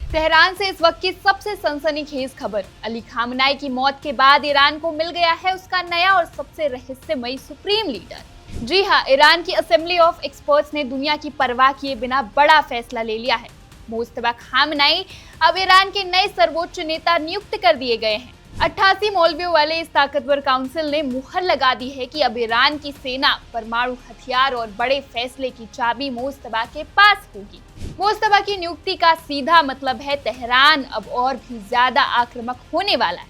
Tehran से इस वक्त की सबसे सनसनीखेज खबर। अली खामनाई की मौत के बाद ईरान को मिल गया है उसका नया और सबसे रहस्यमयी सुप्रीम लीडर। जी हाँ, ईरान की असेंबली ऑफ एक्सपर्ट्स ने दुनिया की परवाह किए बिना बड़ा फैसला ले लिया है। मुस्तफा खामनाई अब ईरान के नए सर्वोच्च नेता नियुक्त कर दिए गए हैं। 88 मौलवियों वाले इस ताकतवर काउंसिल ने मुहर लगा दी है कि अब ईरान की सेना परमाणु हथियार और बड़े फैसले की चाबी मुस्तफा के पास होगी। मुस्तफा की नियुक्ति का सीधा मतलब है तेहरान अब और भी ज्यादा आक्रामक होने वाला है।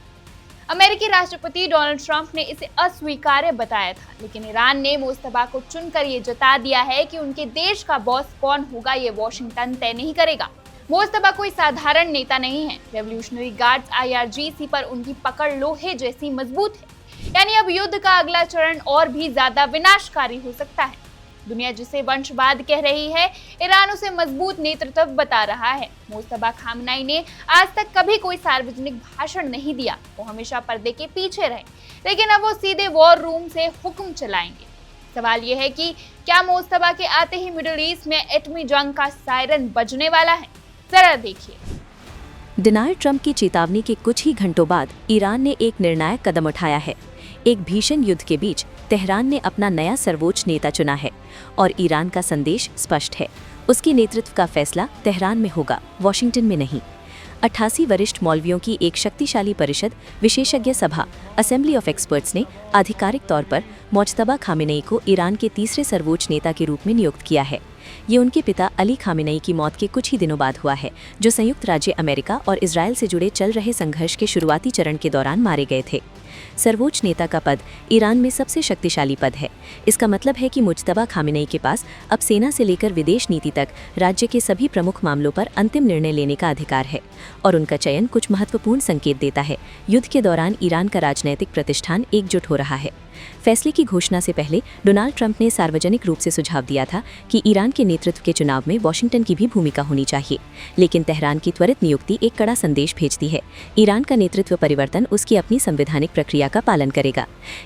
अमेरिकी राष्ट्रपति डोनाल्ड ट्रंप ने इसे अस्वीकार्य बताया था, लेकिन ईरान ने मुस्तफा को चुनकर ये जता दिया है कि उनके देश का बॉस कौन होगा ये वॉशिंगटन तय नहीं करेगा। मुस्तफा कोई साधारण नेता नहीं है। रेवोल्यूशनरी गार्ड्स IRGC पर उनकी पकड़ लोहे जैसी मजबूत है। यानी अब युद्ध का अगला चरण और भी ज्यादा विनाशकारी हो सकता है। दुनिया जिसे वंशवाद कह रही है, ईरान उसे मजबूत नेतृत्व बता रहा है। मुस्तफा खामनाई ने आज तक कभी कोई सार्वजनिक भाषण नहीं दिया, वो हमेशा पर्दे के पीछे रहे, लेकिन अब वो सीधे वॉर रूम से हुक्म चलाएंगे। सवाल ये है कि क्या मुस्तफा के आते ही मिडिल ईस्ट में एटमी जंग का सायरन बजने वाला है? जरा देखिए। डोनाल्ड ट्रंप की चेतावनी के कुछ ही घंटों बाद ईरान ने एक निर्णायक कदम उठाया है। एक भीषण युद्ध के बीच तेहरान ने अपना नया सर्वोच्च नेता चुना है और ईरान का संदेश स्पष्ट है, उसके नेतृत्व का फैसला तेहरान में होगा, वॉशिंगटन में नहीं। 88 वरिष्ठ मौलवियों की एक शक्तिशाली परिषद विशेषज्ञ सभा असेंबली ऑफ एक्सपर्ट्स ने आधिकारिक तौर पर मुज्तबा खामेनेई को ईरान के तीसरे सर्वोच्च नेता के रूप में नियुक्त किया है। ये उनके पिता अली खामेनेई की मौत के कुछ ही दिनों बाद हुआ है, जो संयुक्त राज्य अमेरिका और इजराइल से जुड़े चल रहे संघर्ष के शुरुआती चरण के दौरान मारे गए थे। सर्वोच्च नेता का पद ईरान में सबसे शक्तिशाली पद है। इसका मतलब है कि मुज्तबा खामेनेई के पास अब सेना से लेकर विदेश नीति तक राज्य के सभी प्रमुख मामलों पर अंतिम निर्णय लेने का अधिकार है, और उनका चयन कुछ महत्वपूर्ण संकेत देता है। युद्ध के दौरान ईरान का राजनैतिक प्रतिष्ठान एकजुट हो रहा है। फैसले की घोषणा से पहले डोनाल्ड ट्रंप ने सार्वजनिक रूप से सुझाव दिया था कि ईरान के नेतृत्व के चुनाव में वॉशिंगटन की भी भूमिका होनी चाहिए, लेकिन तेहरान की त्वरित नियुक्ति एक कड़ा संदेश भेजती है। ईरान का नेतृत्व परिवर्तन उसकी अपनी संवैधानिक प्रक्रिया का पालन करेगा।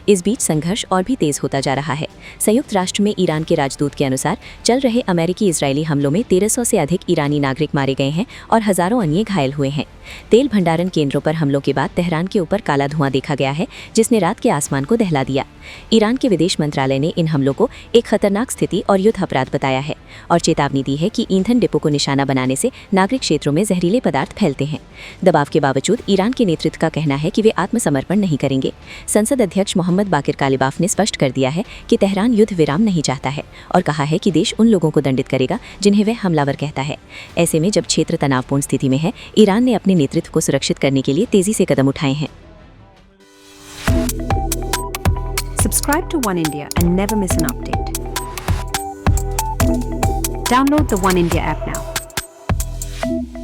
इस बीच संघर्ष और भी तेज होता जा रहा है। संयुक्त राष्ट्र में ईरान के राजदूत के अनुसार चल रहे अमेरिकी इजरायली हमलों में 1300 से अधिक ईरानी नागरिक मारे गए हैं और हजारों अन्य घायल हुए हैं। तेल भंडारण केंद्रों पर हमलों के बाद तेहरान के ऊपर काला धुआं देखा गया है, जिसने रात के आसमान को दहला दिया। ईरान के विदेश मंत्रालय ने इन हमलों को एक खतरनाक स्थिति और युद्ध अपराध बताया है और चेतावनी दी है कि ईंधन डिपो को निशाना बनाने से नागरिक क्षेत्रों में जहरीले पदार्थ फैलते हैं। दबाव के बावजूद ईरान के नेतृत्व का कहना है कि वे आत्मसमर्पण नहीं करेंगे। संसद अध्यक्ष मोहम्मद बाकिर कालिबाफ ने स्पष्ट कर दिया है कि तेहरान युद्ध विराम नहीं चाहता है और कहा है कि देश उन लोगों को दंडित करेगा जिन्हें वह हमलावर कहता है। ऐसे में जब क्षेत्र तनावपूर्ण स्थिति में है, ईरान ने अपने नेतृत्व को सुरक्षित करने के लिए तेजी से कदम उठाए हैं। Subscribe to One India and never miss an update. Download the One India app now.